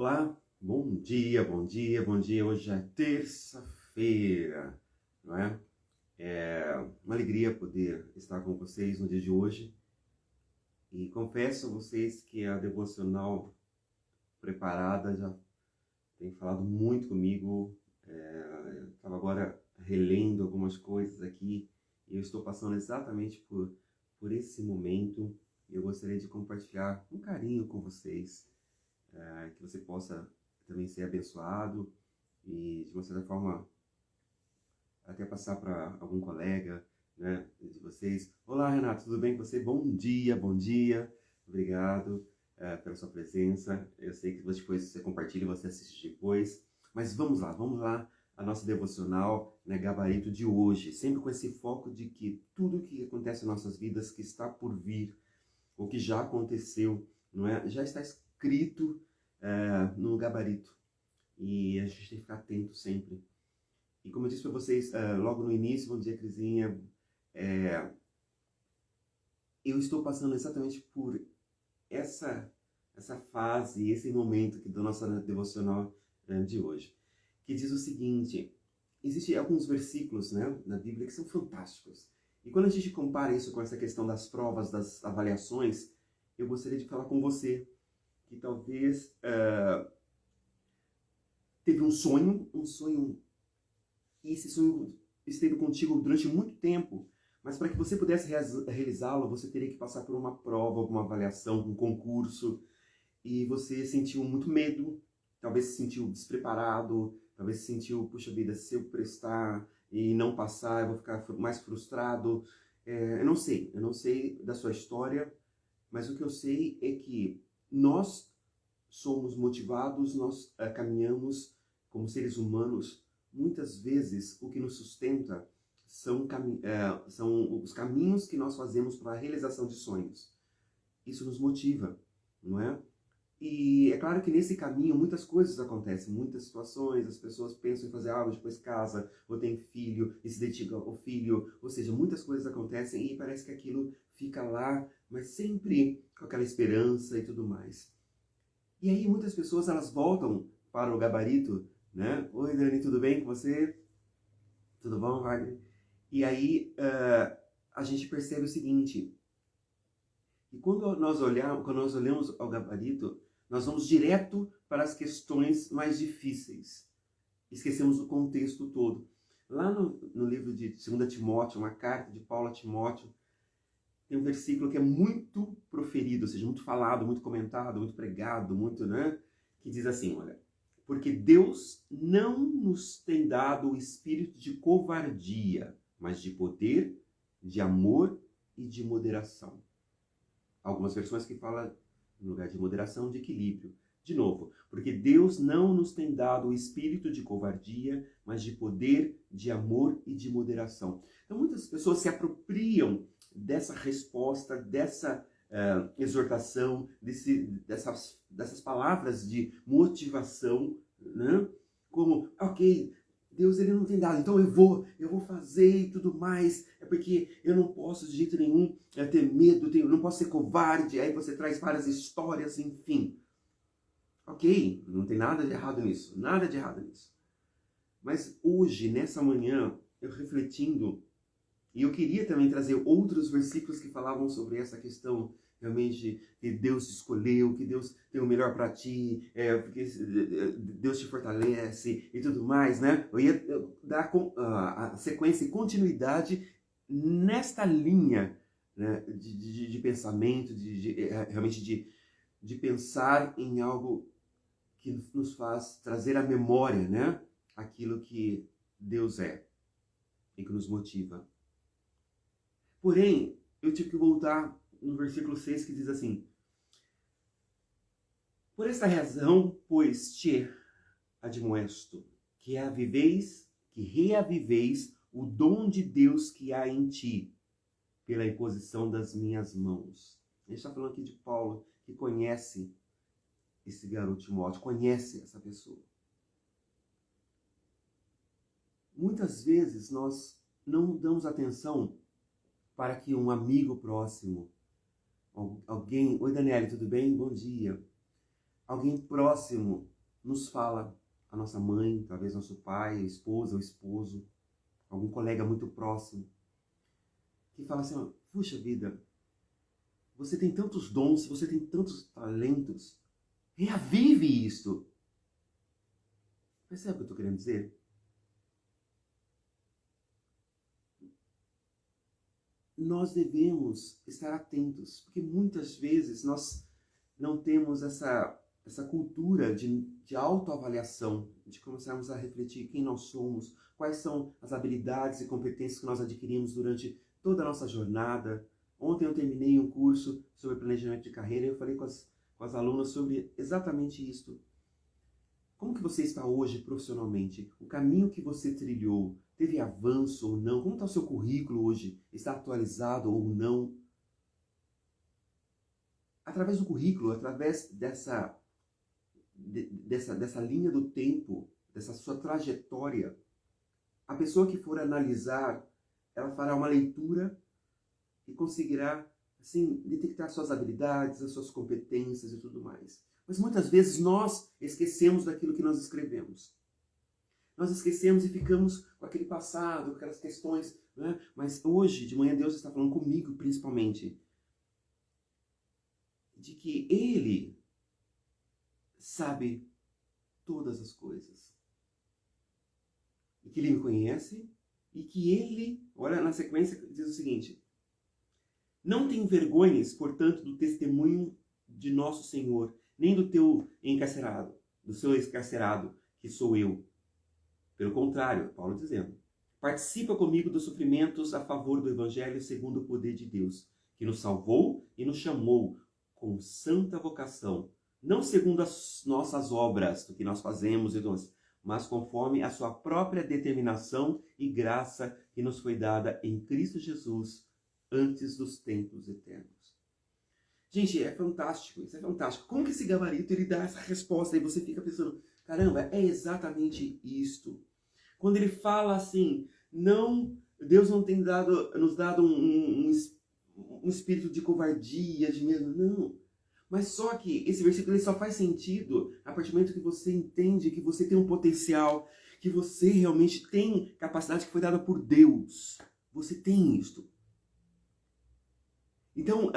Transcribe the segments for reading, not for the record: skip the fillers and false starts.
Olá, bom dia, bom dia, bom dia. Hoje é terça-feira, não é? É uma alegria poder estar com vocês no dia de hoje. E confesso a vocês que a devocional preparada já tem falado muito comigo. Eu estava agora relendo algumas coisas aqui e eu estou passando exatamente por esse momento. Eu gostaria de compartilhar um carinho com vocês. Que você possa também ser abençoado e, de uma certa forma, até passar para algum colega, né, de vocês. Olá, Renato, tudo bem com você? Bom dia, bom dia. Obrigado pela sua presença. Eu sei que depois você compartilha e você assiste depois. Mas vamos lá. A nossa devocional, né, gabarito de hoje, sempre com esse foco de que tudo que acontece em nossas vidas, que está por vir, ou que já aconteceu, não é? Já está escrito no gabarito. E a gente tem que ficar atento sempre. E como eu disse para vocês logo no início, bom dia, Crisinha, eu estou passando exatamente por essa fase, esse momento aqui do nosso devocional de hoje, que diz o seguinte: existem alguns versículos, né, na Bíblia que são fantásticos. E quando a gente compara isso com essa questão das provas, das avaliações, eu gostaria de falar com você que talvez teve um sonho, e esse sonho esteve contigo durante muito tempo, mas para que você pudesse realizá-lo, você teria que passar por uma prova, alguma avaliação, um concurso, e você sentiu muito medo, talvez se sentiu despreparado, talvez se sentiu, puxa vida, se eu prestar e não passar, eu vou ficar mais frustrado. Eu não sei da sua história, mas o que eu sei é que nós somos motivados, nós caminhamos como seres humanos. Muitas vezes o que nos sustenta são os caminhos que nós fazemos para a realização de sonhos. Isso nos motiva, não é? E é claro que nesse caminho muitas coisas acontecem, muitas situações, as pessoas pensam em fazer algo, depois casa, ou tem filho, e se dedica ao filho, ou seja, muitas coisas acontecem e parece que aquilo fica lá, mas sempre com aquela esperança e tudo mais. E aí muitas pessoas elas voltam para o gabarito, né? Oi, Dani, tudo bem com você? Tudo bom, Wagner? E aí a gente percebe o seguinte: e quando nós olhamos ao gabarito, nós vamos direto para as questões mais difíceis. Esquecemos o contexto todo. Lá no livro de 2 Timóteo, uma carta de Paulo a Timóteo, tem um versículo que é muito proferido, ou seja, muito falado, muito comentado, muito pregado, muito, né? Que diz assim, olha: porque Deus não nos tem dado o espírito de covardia, mas de poder, de amor e de moderação. Algumas versões que falam, no lugar de moderação, de equilíbrio. De novo, porque Deus não nos tem dado o espírito de covardia, mas de poder, de amor e de moderação. Então muitas pessoas se apropriam dessa resposta, dessa exortação, dessas palavras de motivação, né? Como, ok, Deus ele não tem dado, então eu vou fazer e tudo mais, é porque eu não posso de jeito nenhum ter medo, eu não posso ser covarde, aí você traz várias histórias, enfim. Ok, não tem nada de errado nisso, nada de errado nisso. Mas hoje, nessa manhã, eu refletindo, e eu queria também trazer outros versículos que falavam sobre essa questão, realmente, que Deus te escolheu, que Deus tem o melhor para ti, porque Deus te fortalece e tudo mais, né? Eu ia dar a sequência e continuidade nesta linha, né, de pensamento, realmente de pensar em algo que nos faz trazer à memória, né, aquilo que Deus é e que nos motiva. Porém, eu tive que voltar no versículo 6 que diz assim: por esta razão, pois, te admoesto, que reaviveis o dom de Deus que há em ti, pela imposição das minhas mãos. A gente está falando aqui de Paulo, que conhece esse garoto Timóteo, conhece essa pessoa. Muitas vezes nós não damos atenção para que um amigo próximo, alguém... Oi, Daniele, tudo bem? Bom dia. alguém próximo nos fala, a nossa mãe, talvez nosso pai, a esposa, o esposo, algum colega muito próximo, que fala assim, ó, puxa vida, você tem tantos dons, você tem tantos talentos, reavive isto. Percebe o que eu estou querendo dizer? Nós devemos estar atentos, porque muitas vezes nós não temos essa cultura de autoavaliação, de começarmos a refletir quem nós somos, quais são as habilidades e competências que nós adquirimos durante toda a nossa jornada. Ontem eu terminei um curso sobre planejamento de carreira e eu falei com as alunas sobre exatamente isso. Como que você está hoje profissionalmente? O caminho que você trilhou, teve avanço ou não? Como está o seu currículo hoje? Está atualizado ou não? Através do currículo, através dessa linha do tempo, dessa sua trajetória, a pessoa que for analisar, ela fará uma leitura e conseguirá, assim, detectar suas habilidades, as suas competências e tudo mais. Mas muitas vezes nós esquecemos daquilo que nós escrevemos. Nós esquecemos e ficamos com aquele passado, com aquelas questões, né? Mas hoje, de manhã, Deus está falando comigo, principalmente, de que Ele sabe todas as coisas. E que Ele me conhece e que Ele, olha na sequência, diz o seguinte: não te envergonhes, portanto, do testemunho de nosso Senhor, nem do teu encarcerado, do seu encarcerado, que sou eu. Pelo contrário, Paulo dizendo, participa comigo dos sofrimentos a favor do Evangelho segundo o poder de Deus, que nos salvou e nos chamou com santa vocação, não segundo as nossas obras, do que nós fazemos, mas conforme a sua própria determinação e graça que nos foi dada em Cristo Jesus antes dos tempos eternos. Gente, é fantástico, isso é fantástico. Como que esse gabarito ele dá essa resposta e você fica pensando, caramba, é exatamente isto. Quando ele fala assim, não, Deus não tem nos dado um espírito de covardia, de medo, não. Mas só que esse versículo ele só faz sentido a partir do momento que você entende que você tem um potencial, que você realmente tem capacidade que foi dada por Deus. Você tem isto. Então,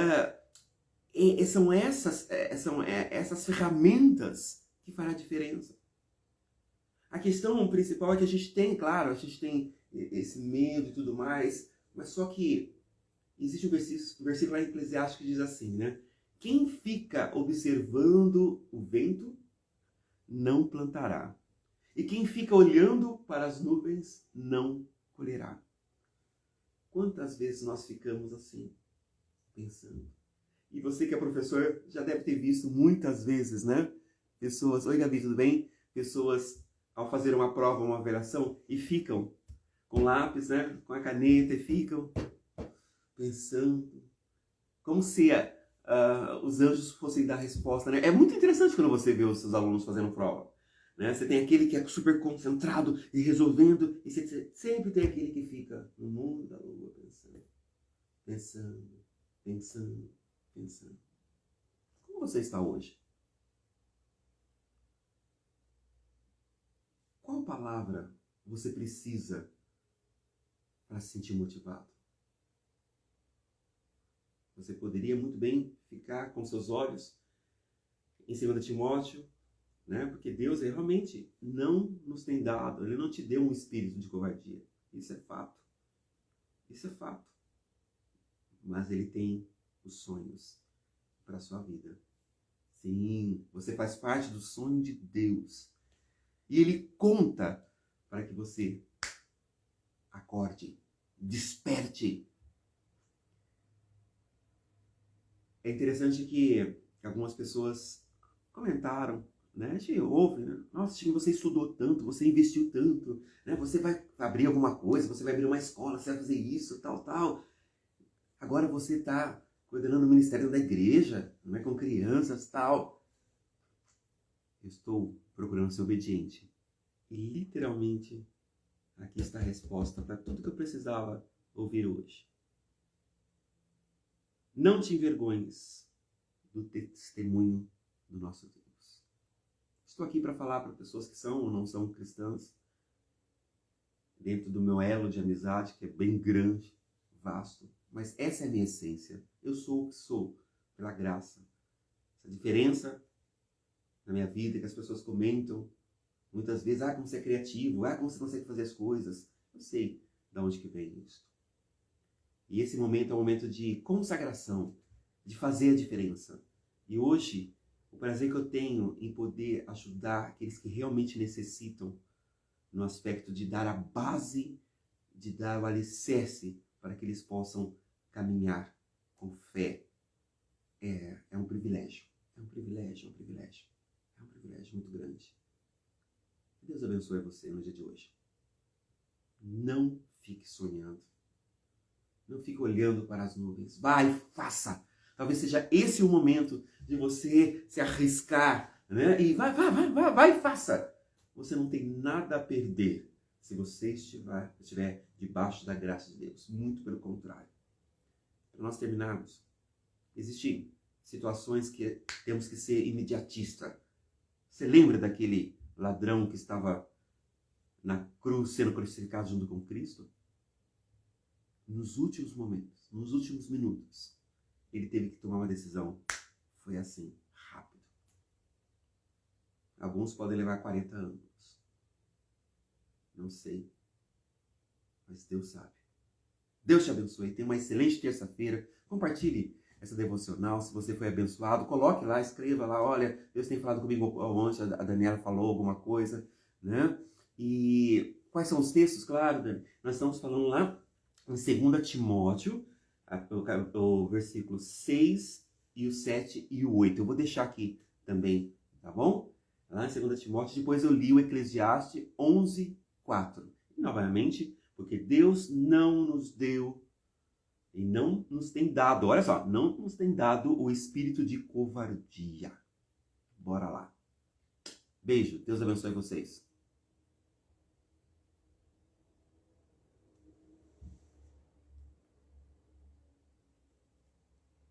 são essas ferramentas que fará a diferença. A questão principal é que a gente tem, claro, a gente tem esse medo e tudo mais, mas só que existe um versículo lá em Eclesiastes que diz assim, né? Quem fica observando o vento não plantará. E quem fica olhando para as nuvens não colherá. Quantas vezes nós ficamos assim, pensando? E você que é professor já deve ter visto muitas vezes, né? Pessoas, oi Gabi, tudo bem? Pessoas ao fazer uma prova, uma avaliação, e ficam com lápis, né? Com a caneta, e ficam pensando, como se os anjos fossem dar resposta, né? É muito interessante quando você vê os seus alunos fazendo prova, né? Você tem aquele que é super concentrado e resolvendo, e você sempre tem aquele que fica no mundo da lua pensando. Como você está hoje? Qual palavra você precisa para se sentir motivado? Você poderia muito bem ficar com seus olhos em 2 Timóteo, né? Porque Deus realmente não nos tem dado, Ele não te deu um espírito de covardia. Isso é fato. Isso é fato. Mas Ele tem os sonhos para a sua vida. Sim, você faz parte do sonho de Deus. E Ele conta para que você acorde, desperte. É interessante que algumas pessoas comentaram, né? A gente ouve, né? Nossa, Chico, você estudou tanto, você investiu tanto, né? Você vai abrir alguma coisa, você vai abrir uma escola, você vai fazer isso, tal. Agora você está coordenando o ministério da igreja, não é, com crianças, tal. Eu estou procurando ser obediente. E literalmente, aqui está a resposta para tudo que eu precisava ouvir hoje. Não te envergonhes do testemunho do nosso Deus. Estou aqui para falar para pessoas que são ou não são cristãs, dentro do meu elo de amizade, que é bem grande, vasto. Mas essa é a minha essência. Eu sou o que sou, pela graça. Essa diferença na minha vida, que as pessoas comentam, muitas vezes, como você é criativo, como você consegue fazer as coisas. Eu sei de onde que vem isso. E esse momento é um momento de consagração, de fazer a diferença. E hoje, o prazer que eu tenho em poder ajudar aqueles que realmente necessitam, no aspecto de dar a base, de dar o alicerce para que eles possam caminhar com fé. É um privilégio. É um privilégio, é um privilégio. É um privilégio muito grande. Que Deus abençoe você no dia de hoje. Não fique sonhando. Não fique olhando para as nuvens. Vai, faça. Talvez seja esse o momento de você se arriscar, né? E vai, faça. Você não tem nada a perder se você estiver debaixo da graça de Deus. Muito pelo contrário. Para nós terminarmos, existem situações que temos que ser imediatista. Você lembra daquele ladrão que estava na cruz sendo crucificado junto com Cristo? Nos últimos momentos, nos últimos minutos, ele teve que tomar uma decisão. Foi assim, rápido. Alguns podem levar 40 anos. Não sei. Mas Deus sabe. Deus te abençoe. Tenha uma excelente terça-feira. Compartilhe essa devocional. Se você foi abençoado, coloque lá, escreva lá. Olha, Deus tem falado comigo ontem, a Daniela falou alguma coisa, né? E quais são os textos? Claro, Dani, nós estamos falando lá em 2 Timóteo, o versículo 6 e o 7 e o 8. Eu vou deixar aqui também, tá bom? Lá em 2 Timóteo, depois eu li o Eclesiastes 11:4. E novamente, porque Deus não nos deu e não nos tem dado, olha só, não nos tem dado o espírito de covardia. Bora lá. Beijo, Deus abençoe vocês.